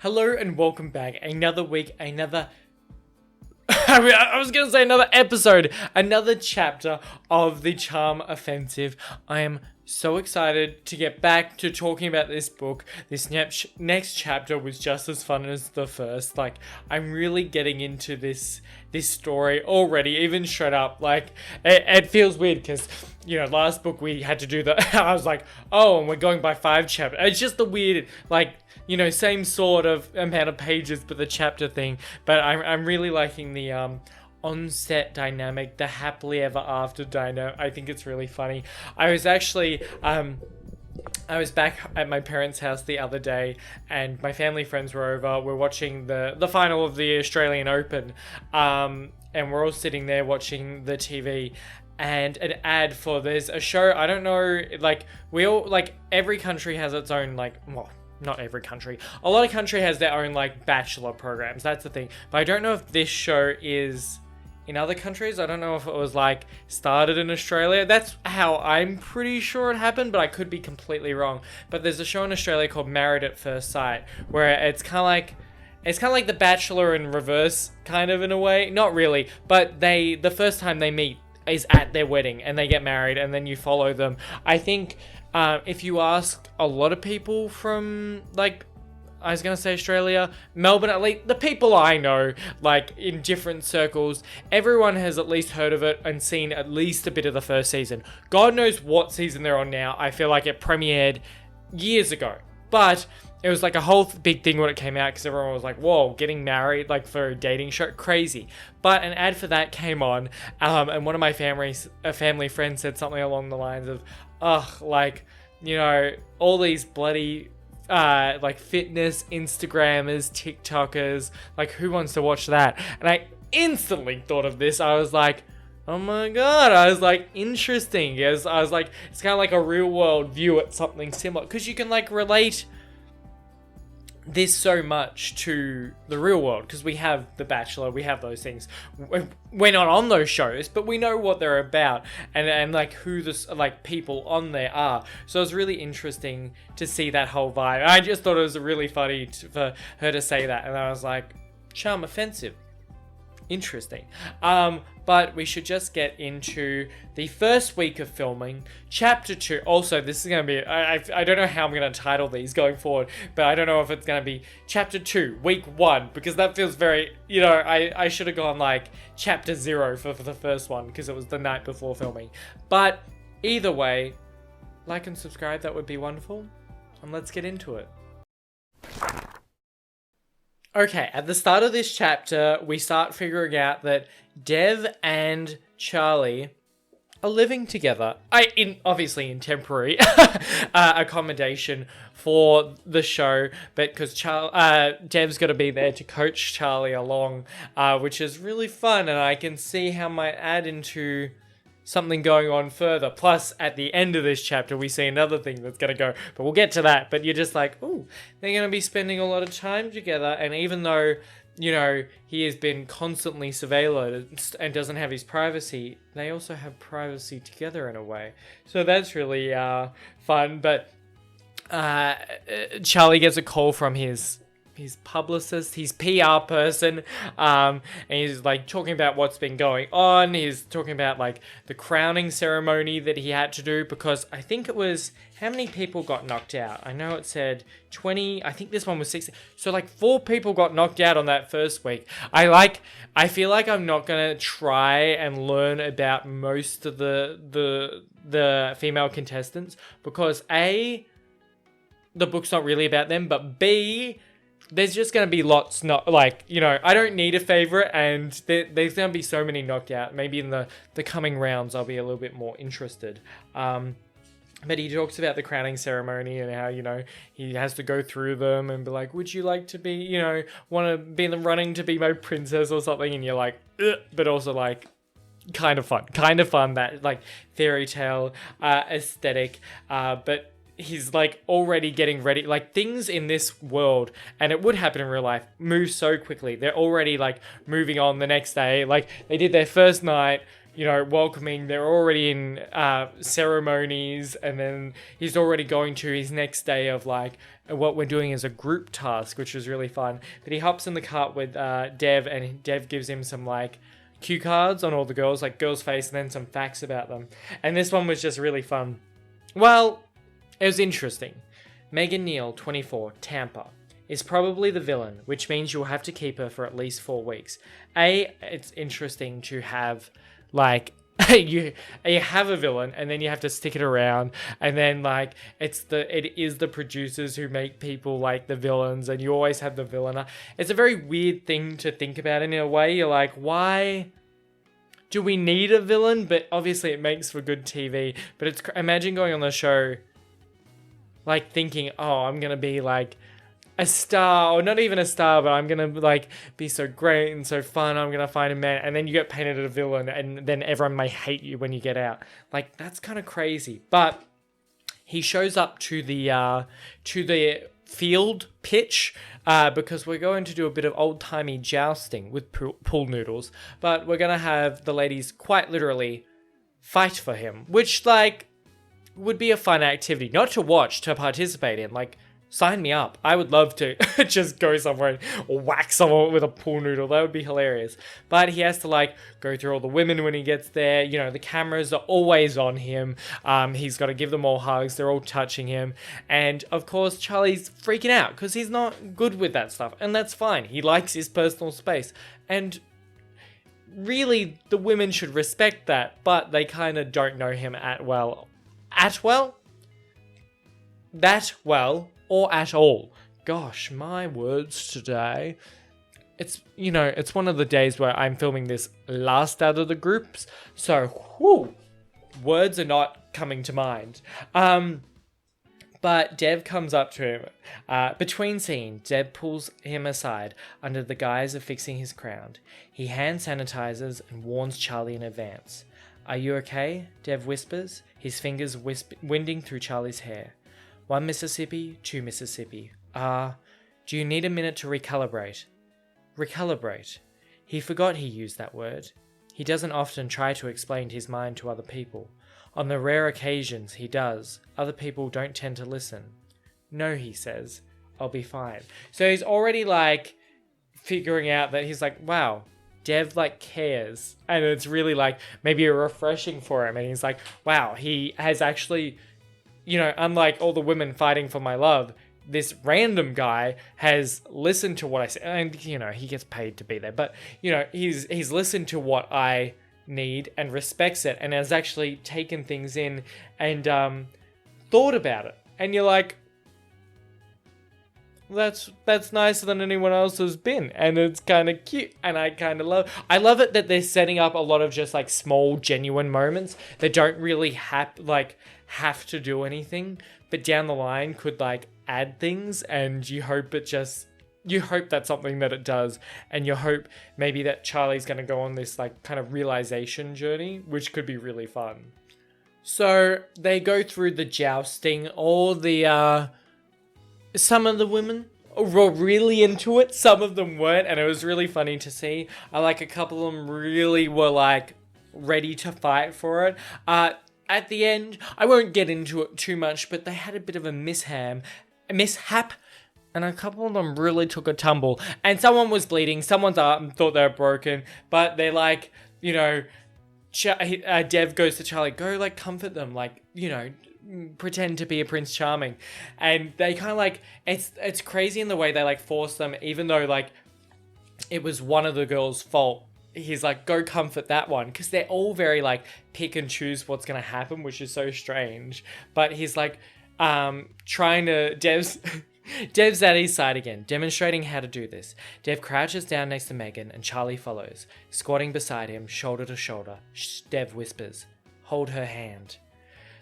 Hello and welcome back. Another week, another... I was going to say another episode, another chapter of the Charm Offensive. I am so excited to get back to talking about this book. This next chapter was just as fun as the first. Like, I'm really getting into this story already, even straight up. Like, it feels weird because, you know, last book we had to do I was like, oh, and we're going by 5 chapters. It's just the weird, like, you know, same sort of amount of pages, but the chapter thing. But I'm really liking the on-set dynamic, the happily ever after dynamic. I think it's really funny. I was actually I was back at my parents' house the other day, and my family friends were over. We're watching the final of the Australian Open, and we're all sitting there watching the TV. And an ad for there's a show. I don't know, like every country has its own not every country. A lot of country has their own bachelor programs. That's the thing. But I don't know if this show is in other countries. I don't know if it was started in Australia. That's how I'm pretty sure it happened, but I could be completely wrong. But there's a show in Australia called Married at First Sight, where it's kind of like The Bachelor in reverse, kind of in a way. Not really, but the first time they meet is at their wedding and they get married, and then you follow them. I think if you ask a lot of people from I was going to say Australia, Melbourne, at least the people I know, in different circles, everyone has at least heard of it and seen at least a bit of the first season. God knows what season they're on now. I feel like it premiered years ago, but it was a whole big thing when it came out because everyone was like, whoa, getting married for a dating show, crazy. But an ad for that came on, and one of my family friends said something along the lines of, all these bloody fitness Instagrammers, TikTokers, who wants to watch that? And I instantly thought of this. I was like, oh my god. I was like, interesting. Yes, I was like, it's kind of like a real world view at something similar, because you can relate this so much to the real world, because we have The Bachelor, we have those things. We're not on those shows, but we know what they're about, and who the people on there are. So it was really interesting to see that whole vibe. I just thought it was really funny for her to say that, and I was like, Charm Offensive. Interesting. But we should just get into the first week of filming, chapter 2. Also, this is going to be, I don't know how I'm going to title these going forward, but I don't know if it's going to be chapter 2, week 1, because that feels very, I should have gone chapter 0 for the first one, because it was the night before filming. But either way, like and subscribe, that would be wonderful. And let's get into it. Okay, at the start of this chapter, we start figuring out that Dev and Carlie are living together. Obviously in temporary accommodation for the show, but because Dev's got to be there to coach Carlie along, which is really fun, and I can see how it might add into something going on further. Plus, at the end of this chapter, we see another thing that's going to go, but we'll get to that. But you're just like, ooh, they're going to be spending a lot of time together. And even though, he has been constantly surveilled and doesn't have his privacy, they also have privacy together in a way. So that's really fun. But Carlie gets a call from his publicist, his PR person, and he's talking about what's been going on. He's talking about the crowning ceremony that he had to do, because I think it was, how many people got knocked out? I know it said 20, I think this one was 60. So 4 people got knocked out on that first week. I feel like I'm not gonna try and learn about most of the female contestants, because A, the book's not really about them, but B, there's just going to be lots I don't need a favorite, and there's going to be so many knocked out. Maybe in the coming rounds I'll be a little bit more interested. But he talks about the crowning ceremony and how, he has to go through them and be like, would you like to be, want to be in the running to be my princess or something? And you're like, ugh, but also kind of fun, that fairy tale aesthetic, but he's already getting ready. Things in this world, and it would happen in real life, move so quickly. They're already moving on the next day. They did their first night, welcoming. They're already in ceremonies, and then he's already going to his next day of like what we're doing is a group task, which was really fun. But he hops in the cart with Dev, and Dev gives him some like cue cards on all the girls, like girls' face, and then some facts about them. And this one was just really fun. Well, it was interesting. Megan Neal, 24, Tampa, is probably the villain, which means you'll have to keep her for at least 4 weeks. It's interesting to have, like, you have a villain, and then you have to stick it around, and then, like, it is the producers who make people, like, the villains, and you always have the villain. It's a very weird thing to think about in a way. You're like, why do we need a villain? But obviously it makes for good TV. But imagine going on the show, like, thinking, oh, I'm gonna be, like, a star, or not even a star, but I'm gonna like be so great and so fun. I'm gonna find a man, and then you get painted as a villain, and then everyone may hate you when you get out. Like, that's kind of crazy. But he shows up to the field pitch because we're going to do a bit of old-timey jousting with pool noodles, but we're gonna have the ladies quite literally fight for him, which like would be a fun activity, not to watch, to participate in. Like, sign me up. I would love to just go somewhere and whack someone with a pool noodle. That would be hilarious. But he has to like go through all the women when he gets there. You know, the cameras are always on him. He's got to give them all hugs. They're all touching him. And of course, Charlie's freaking out because he's not good with that stuff. And that's fine. He likes his personal space. And really, the women should respect that. But they kind of don't know him that well, or at all. Gosh, my words today. It's one of the days where I'm filming this last out of the groups, so words are not coming to mind. But Dev comes up to him. Between scenes, Dev pulls him aside under the guise of fixing his crown. He hand sanitizes and warns Charlie in advance. "Are you okay?" Dev whispers, his fingers winding through Charlie's hair. "1 Mississippi, 2 Mississippi. Do you need a minute to recalibrate?" Recalibrate. He forgot he used that word. He doesn't often try to explain his mind to other people. On the rare occasions he does, other people don't tend to listen. "No," he says. "I'll be fine." So he's already like figuring out that he's like, wow, Dev like cares. And it's really like maybe refreshing for him. And he's like, wow, he has actually, unlike all the women fighting for my love, this random guy has listened to what I say. And, he gets paid to be there. But, he's listened to what I need and respects it and has actually taken things in and thought about it. And you're like, that's nicer than anyone else has been. And it's kind of cute. And I love it that they're setting up a lot of just like small, genuine moments that don't really have to do anything, but down the line could like add things, and you hope that's something that it does, and you hope maybe that Charlie's going to go on this like kind of realization journey, which could be really fun. So they go through the jousting. Some of the women were really into it, some of them weren't, and it was really funny to see. A couple of them really were like ready to fight for it. At the end, I won't get into it too much, but they had a bit of a mishap, and a couple of them really took a tumble. And someone was bleeding, someone's arm thought they were broken, but they're like, Dev goes to Charlie, go like comfort them, pretend to be a Prince Charming. And they kind of like, it's crazy in the way they like force them, even though like it was one of the girls' fault. He's like, go comfort that one, because they're all very like pick and choose what's gonna happen, which is so strange. But he's like Dev's at his side again, demonstrating how to do this. Dev crouches down next to Megan and Charlie follows, squatting beside him, shoulder to shoulder. Dev whispers, "Hold her hand."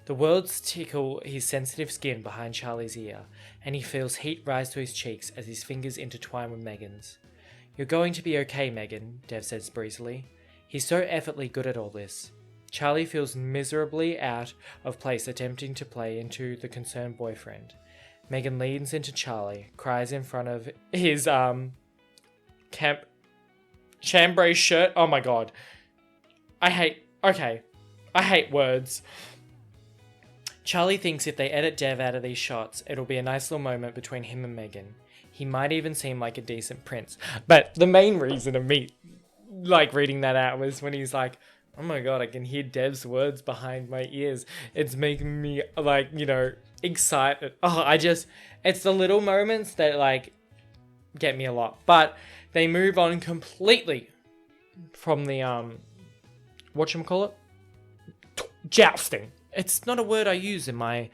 The words tickle his sensitive skin behind Charlie's ear, and he feels heat rise to his cheeks as his fingers intertwine with Megan's. "You're going to be okay, Megan," Dev says breezily. He's so effortlessly good at all this. Charlie feels miserably out of place attempting to play into the concerned boyfriend. Megan leans into Charlie, cries in front of his chambray shirt. Oh my god. I okay, I hate words. Charlie thinks if they edit Dev out of these shots, it'll be a nice little moment between him and Megan. He might even seem like a decent prince. But the main reason of me, like, reading that out was when he's like, oh my god, I can hear Dev's words behind my ears. It's making me, like, you know, excited. Oh, it's the little moments that, like, get me a lot. But they move on completely from the, whatchamacallit? Jousting. It's not a word I use in my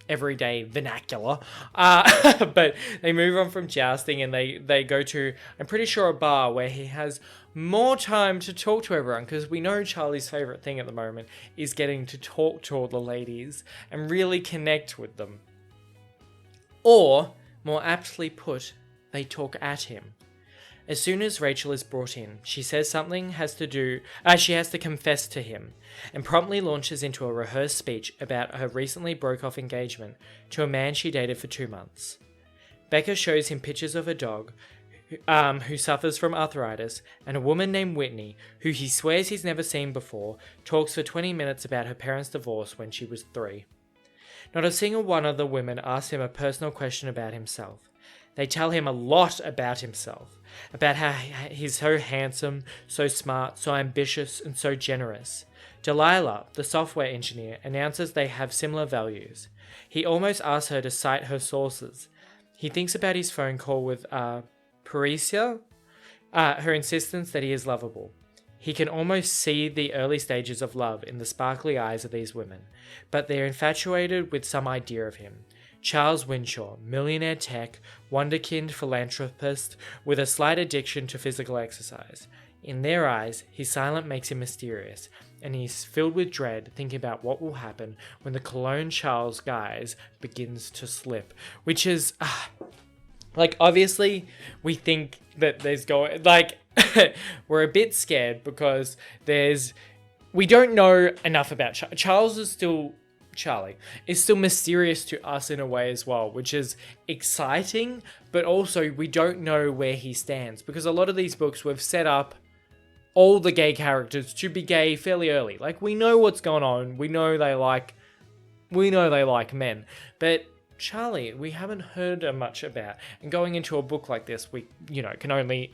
everyday vernacular. But they move on from jousting and they go to, I'm pretty sure, a bar where he has more time to talk to everyone, because we know Charlie's favourite thing at the moment is getting to talk to all the ladies and really connect with them. Or, more aptly put, they talk at him. As soon as Rachel is brought in, she says something she has to confess to him, and promptly launches into a rehearsed speech about her recently broke-off engagement to a man she dated for 2 months. Becca shows him pictures of a dog who suffers from arthritis, and a woman named Whitney, who he swears he's never seen before, talks for 20 minutes about her parents' divorce when she was 3. Not a single one of the women asks him a personal question about himself. They tell him a lot about himself, about how he's so handsome, so smart, so ambitious, and so generous. Delilah, the software engineer, announces they have similar values. He almost asks her to cite her sources. He thinks about his phone call with Parisia, her insistence that he is lovable. He can almost see the early stages of love in the sparkly eyes of these women, but they're infatuated with some idea of him. Charles Winshaw, millionaire tech, wonderkind philanthropist with a slight addiction to physical exercise. In their eyes, his silence makes him mysterious, and he's filled with dread thinking about what will happen when the Cologne Charles guise begins to slip. Which is, like, obviously, we think that we're a bit scared because we don't know enough about Charlie is still mysterious to us in a way as well, which is exciting, but also we don't know where he stands, because a lot of these books we've set up all the gay characters to be gay fairly early. Like, we know what's going on, we know they like men, but Charlie, we haven't heard much about. And going into a book like this, we, can only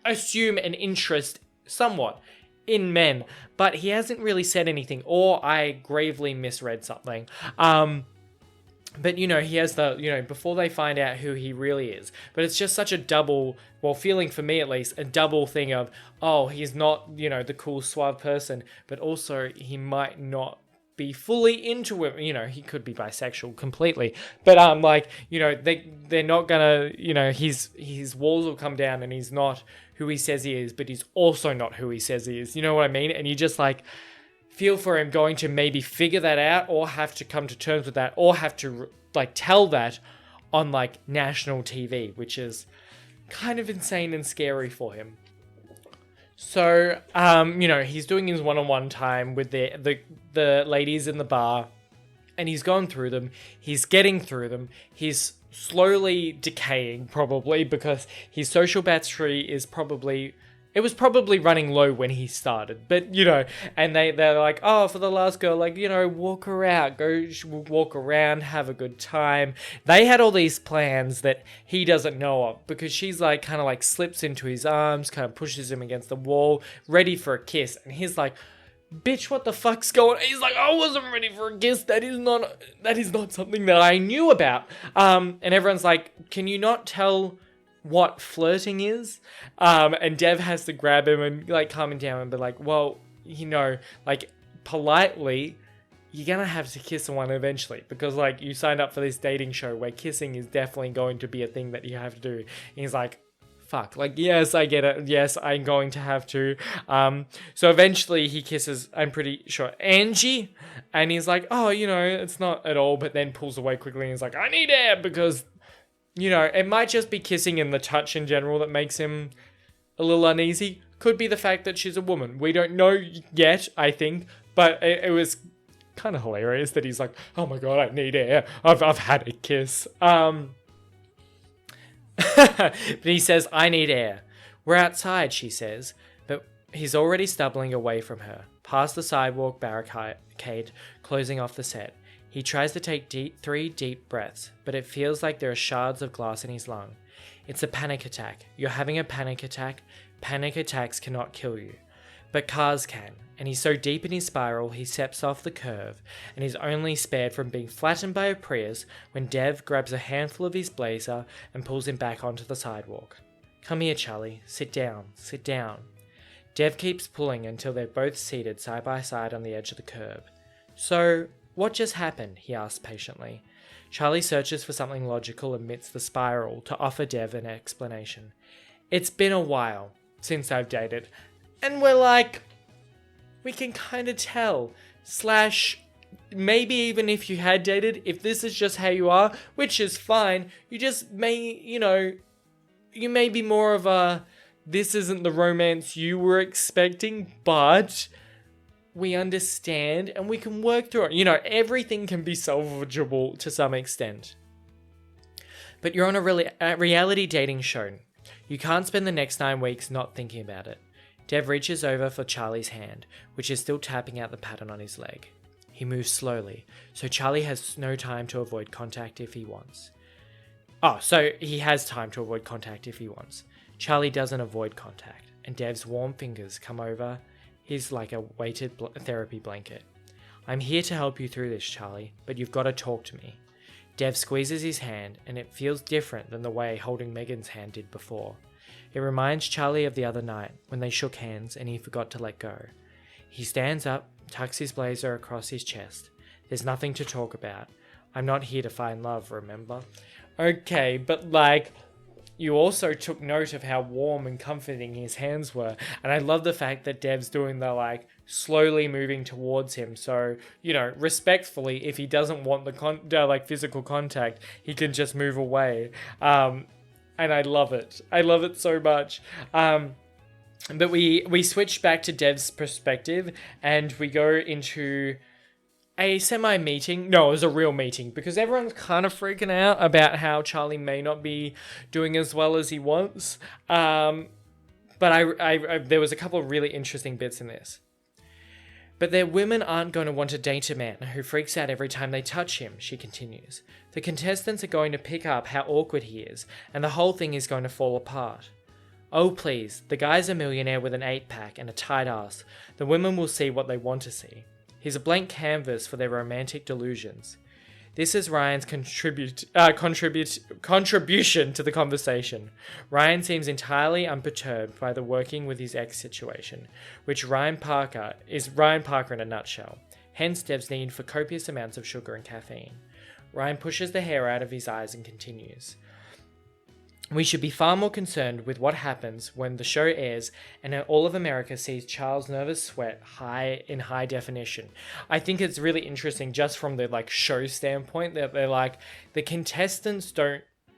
assume an interest somewhat in men, but he hasn't really said anything, or I gravely misread something. But, he has before they find out who he really is. But it's just such a double, feeling for me at least, a double thing of, oh, he's not, the cool, suave person, but also he might not be fully into him. He could be bisexual completely. But, they're not gonna, his walls will come down and he's not who he says he is, but he's also not who he says he is. You know what I mean? And you just, feel for him going to maybe figure that out, or have to come to terms with that, or have to tell that on national TV, which is kind of insane and scary for him. So, he's doing his one-on-one time with the ladies in the bar, and he's gone through them. He's getting through them. He's slowly decaying, probably, because his social battery was probably running low when he started, but, and they're like, oh, for the last girl, walk her out, go walk around, have a good time. They had all these plans that he doesn't know of, because she's slips into his arms, kind of pushes him against the wall, ready for a kiss, and he's like, bitch, what the fuck's going on? He's like, I wasn't ready for a kiss, that is not something that I knew about. And everyone's like, can you not tell what flirting is? And Dev has to grab him and calm him down and be like, well, politely, you're gonna have to kiss someone eventually, because you signed up for this dating show where kissing is definitely going to be a thing that you have to do. And he's like, fuck, yes, I get it, yes, I'm going to have to. So eventually he kisses, I'm pretty sure, Angie, and he's like, oh, it's not at all, but then pulls away quickly and he's like, I need air, because it might just be kissing and the touch in general that makes him a little uneasy. Could be the fact that she's a woman. We don't know yet, I think, but it was kind of hilarious that he's like, oh my god, I need air. I've had a kiss. But he says, I need air. We're outside, she says, but He's already stumbling away from her, past the sidewalk barricade, closing off the set. He tries to take 3 deep breaths, but it feels like there are shards of glass in his lung. It's a panic attack. You're having a panic attack. Panic attacks cannot kill you. But cars can, and he's so deep in his spiral he steps off the curve, and is only spared from being flattened by a Prius when Dev grabs a handful of his blazer and pulls him back onto the sidewalk. Come here, Charlie. Sit down. Sit down. Dev keeps pulling until they're both seated side by side on the edge of the curb. So, what just happened? He asks patiently. Charlie searches for something logical amidst the spiral to offer Dev an explanation. It's been a while since I've dated, and we're like, we can kind of tell. / maybe even if you had dated, if this is just how you are, which is fine, you just may, you may be more of a, this isn't the romance you were expecting, but we understand and we can work through it. Everything can be salvageable to some extent. But you're on a reality dating show. You can't spend the next 9 weeks not thinking about it. Dev reaches over for Charlie's hand, which is still tapping out the pattern on his leg. He moves slowly, so Charlie has no time to avoid contact if he wants. So he has time to avoid contact if he wants. Charlie doesn't avoid contact, and Dev's warm fingers come over his like a weighted therapy blanket. I'm here to help you through this, Charlie, but you've got to talk to me. Dev squeezes his hand, and it feels different than the way holding Megan's hand did before. It reminds Charlie of the other night, when they shook hands and he forgot to let go. He stands up, tucks his blazer across his chest. There's nothing to talk about. I'm not here to find love, remember? Okay, but you also took note of how warm and comforting his hands were. And I love the fact that Dev's doing the slowly moving towards him. So, respectfully, if he doesn't want the physical contact, he can just move away. And I love it. I love it so much. But we switch back to Dev's perspective and we go into a semi-meeting. No, it was a real meeting because everyone's kind of freaking out about how Charlie may not be doing as well as he wants. But there was a couple of really interesting bits in this. But their women aren't going to want to date a man who freaks out every time they touch him, she continues. The contestants are going to pick up how awkward he is, and the whole thing is going to fall apart. Oh please, the guy's a millionaire with an 8-pack and a tight ass. The women will see what they want to see. He's a blank canvas for their romantic delusions. This is Ryan's contribution to the conversation. Ryan seems entirely unperturbed by the working with his ex situation, which Ryan Parker in a nutshell. Hence Dev's need for copious amounts of sugar and caffeine. Ryan pushes the hair out of his eyes and continues. We should be far more concerned with what happens when the show airs and all of America sees Charles' nervous sweat in high definition. I think it's really interesting just from the show standpoint that they're the contestants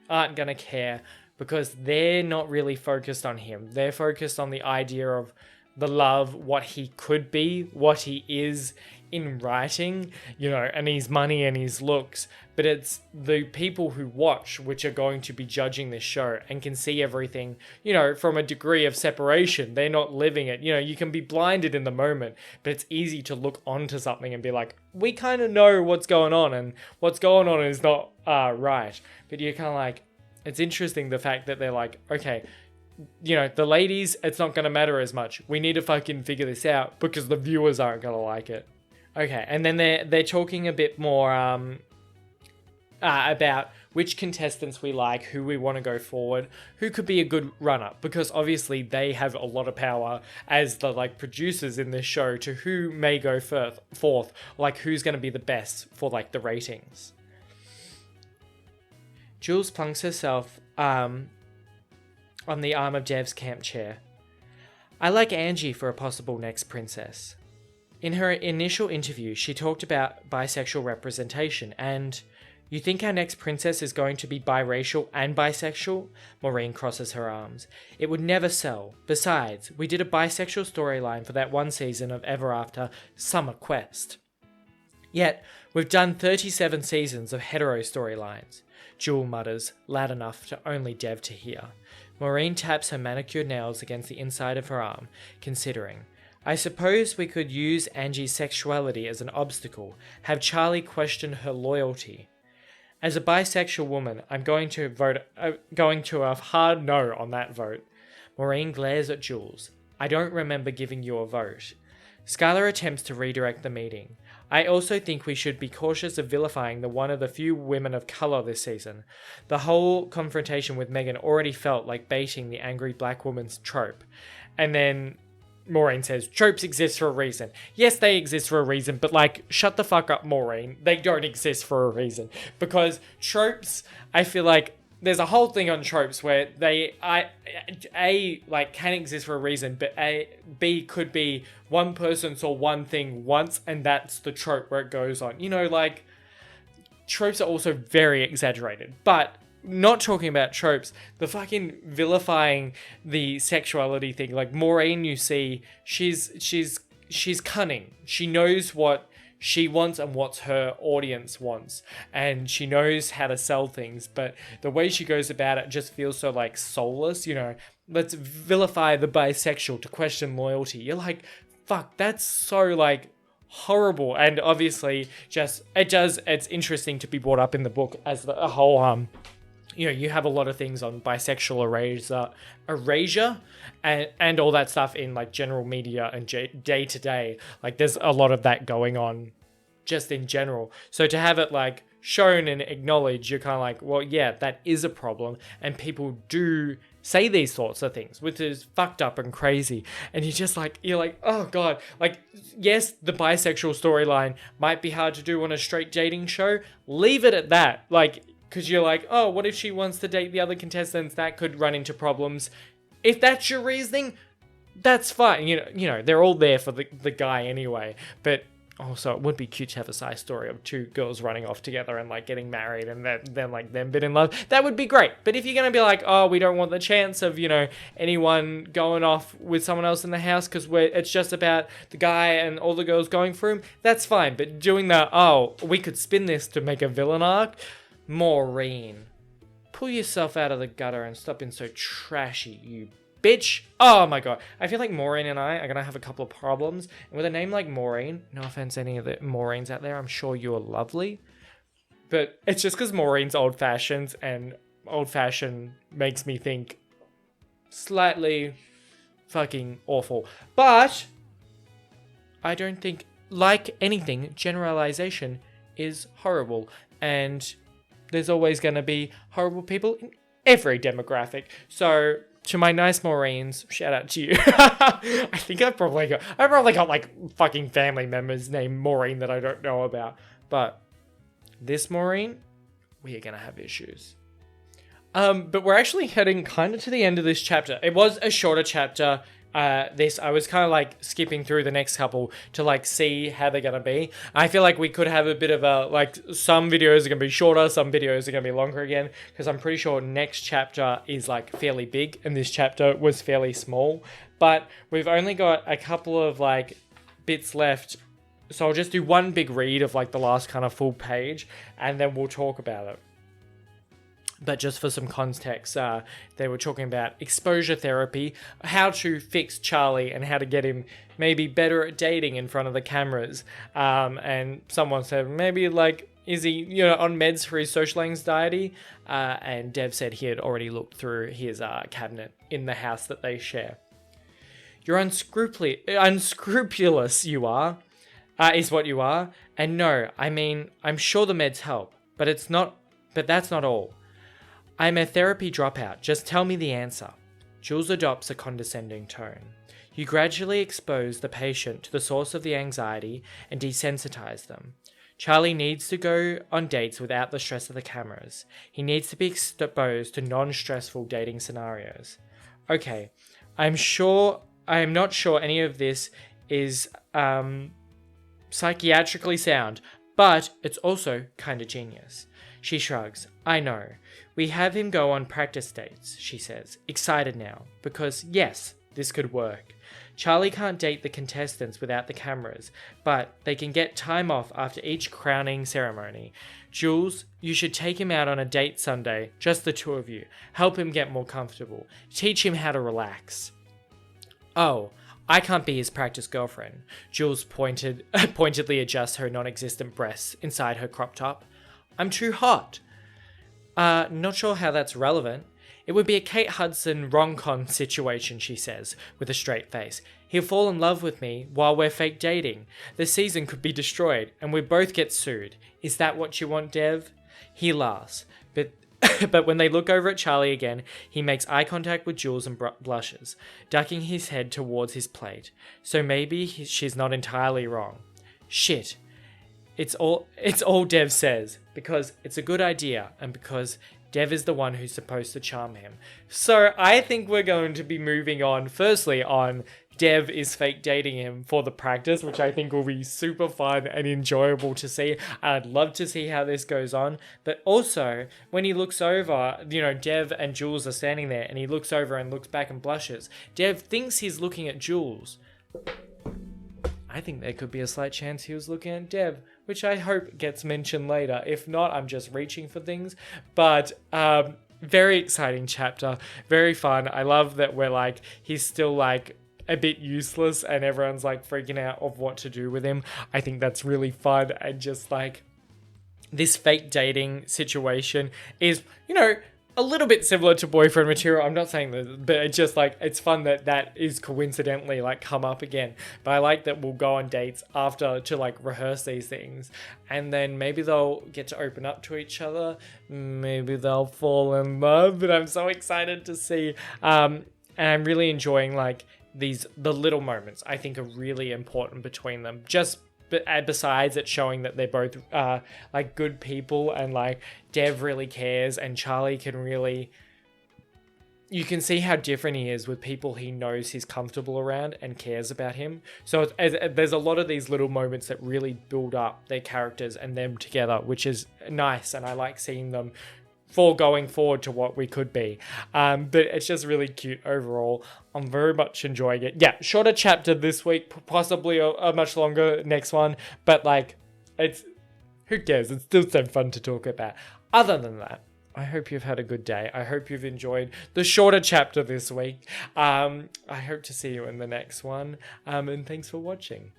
aren't going to care because they're not really focused on him. They're focused on the idea of the love, what he could be, what he is in writing, and his money and his looks. But it's the people who watch which are going to be judging this show and can see everything, from a degree of separation. They're not living it. You can be blinded in the moment, but it's easy to look onto something and be like, we kind of know what's going on and what's going on is not right. But you're kind of it's interesting the fact that they're okay, the ladies, it's not going to matter as much. We need to fucking figure this out because the viewers aren't going to like it. Okay, and then they're talking a bit more about which contestants we like, who we want to go forward, who could be a good runner, because obviously they have a lot of power as the producers in this show to who may go forth, who's going to be the best for the ratings. Jules plunks herself on the arm of Dev's camp chair. I like Angie for a possible next princess. In her initial interview, she talked about bisexual representation, and you think our next princess is going to be biracial and bisexual? Maureen crosses her arms. It would never sell. Besides, we did a bisexual storyline for that one season of Ever After Summer Quest. Yet, we've done 37 seasons of hetero storylines, Jewel mutters, loud enough for only Dev to hear. Maureen taps her manicured nails against the inside of her arm, considering. I suppose we could use Angie's sexuality as an obstacle, have Charlie question her loyalty. As a bisexual woman, I'm going to a hard no on that vote. Maureen glares at Jules. I don't remember giving you a vote. Skylar attempts to redirect the meeting. I also think we should be cautious of vilifying one of the few women of colour this season. The whole confrontation with Megan already felt like baiting the angry black woman's trope. And then Maureen says, tropes exist for a reason. Yes, they exist for a reason, but shut the fuck up, Maureen. They don't exist for a reason. Because tropes, I feel like there's a whole thing on tropes where they, can exist for a reason, but B could be one person saw one thing once, and that's the trope where it goes on. Tropes are also very exaggerated, but not talking about tropes, the fucking vilifying the sexuality thing. Maureen, you see, she's cunning. She knows what she wants and what her audience wants, and she knows how to sell things, but the way she goes about it just feels so soulless. Let's vilify the bisexual to question loyalty. You're like, fuck, that's so horrible. And obviously it's interesting to be brought up in the book as a whole you have a lot of things on bisexual erasure and all that stuff in general media and day to day. There's a lot of that going on just in general. So to have it shown and acknowledged, you're kind of well, yeah, that is a problem. And people do say these sorts of things, which is fucked up and crazy. And you're like, oh God. Yes, the bisexual storyline might be hard to do on a straight dating show. Leave it at that. Because you're like, oh, what if she wants to date the other contestants? That could run into problems. If that's your reasoning, that's fine. They're all there for the guy anyway. But also, it would be cute to have a side story of two girls running off together and getting married and then them being in love. That would be great. But if you're going to be oh, we don't want the chance of, anyone going off with someone else in the house because it's just about the guy and all the girls going for him, that's fine. But doing we could spin this to make a villain arc. Maureen, pull yourself out of the gutter and stop being so trashy, you bitch. Oh my God. I feel like Maureen and I are going to have a couple of problems. And with a name like Maureen, no offense to any of the Maureens out there, I'm sure you are lovely. But it's just because Maureen's old-fashioned, and old-fashioned makes me think slightly fucking awful. But I don't think, like anything, generalization is horrible. And there's always going to be horrible people in every demographic. So to my nice Maureens, shout out to you. I think I've probably got fucking family members named Maureen that I don't know about. But this Maureen, we are going to have issues. But we're actually heading kind of to the end of this chapter. It was a shorter chapter. I was kind of skipping through the next couple to see how they're going to be. I feel like we could have a bit of a, some videos are going to be shorter, some videos are going to be longer again, because I'm pretty sure next chapter is fairly big and this chapter was fairly small. But we've only got a couple of bits left. So I'll just do one big read of the last kind of full page and then we'll talk about it. But just for some context, they were talking about exposure therapy, how to fix Charlie and how to get him maybe better at dating in front of the cameras. And someone said, maybe is he, on meds for his social anxiety? And Dev said he had already looked through his cabinet in the house that they share. You're unscrupulous, you are, is what you are. And no, I mean, I'm sure the meds help, but that's not all. I'm a therapy dropout. Just tell me the answer. Jules adopts a condescending tone. You gradually expose the patient to the source of the anxiety and desensitize them. Charlie needs to go on dates without the stress of the cameras. He needs to be exposed to non-stressful dating scenarios. Okay, I am not sure any of this is psychiatrically sound, but it's also kind of genius. She shrugs. I know. We have him go on practice dates, she says, excited now, because yes, This could work. Charlie can't date the contestants without the cameras, but they can get time off after each crowning ceremony. Jules, you should take him out on a date Sunday, just the two of you. Help him get more comfortable. Teach him how to relax. Oh, I can't be his practice girlfriend. Jules pointedly adjusts her non-existent breasts inside her crop top. I'm too hot. Not sure how that's relevant. It would be a Kate Hudson rom-com situation, she says, with a straight face. He'll fall in love with me while we're fake dating. The season could be destroyed, and we both get sued. Is that what you want, Dev? He laughs, but when they look over at Charlie again, he makes eye contact with Jules and blushes, ducking his head towards his plate. So maybe she's not entirely wrong. Shit. It's all Dev says, because it's a good idea, and because Dev is the one who's supposed to charm him. So I think we're going to be moving on, firstly, on Dev is fake dating him for the practice, which I think will be super fun and enjoyable to see. I'd love to see how this goes on. But also, when he looks over, Dev and Jules are standing there, and he looks over and looks back and blushes. Dev thinks he's looking at Jules. I think there could be a slight chance he was looking at Dev, which I hope gets mentioned later. If not, I'm just reaching for things. But very exciting chapter, very fun. I love that he's still a bit useless and everyone's freaking out of what to do with him. I think that's really fun, and just this fake dating situation is, a little bit similar to boyfriend material. I'm not saying that, but it's just it's fun that is coincidentally come up again. But I like that we'll go on dates after to rehearse these things, and then maybe they'll get to open up to each other. Maybe they'll fall in love. But I'm so excited to see. And I'm really enjoying the little moments I think are really important between them. But besides it showing that they're both good people, and Dev really cares, and Charlie can really, you can see how different he is with people he knows he's comfortable around and cares about him. So there's a lot of these little moments that really build up their characters and them together, which is nice, and I like seeing them for going forward to what we could be. But it's just really cute overall. I'm very much enjoying it. Yeah, shorter chapter this week, possibly a much longer next one, but who cares? It's still so fun to talk about. Other than that, I hope you've had a good day. I hope you've enjoyed the shorter chapter this week. I hope to see you in the next one. And thanks for watching.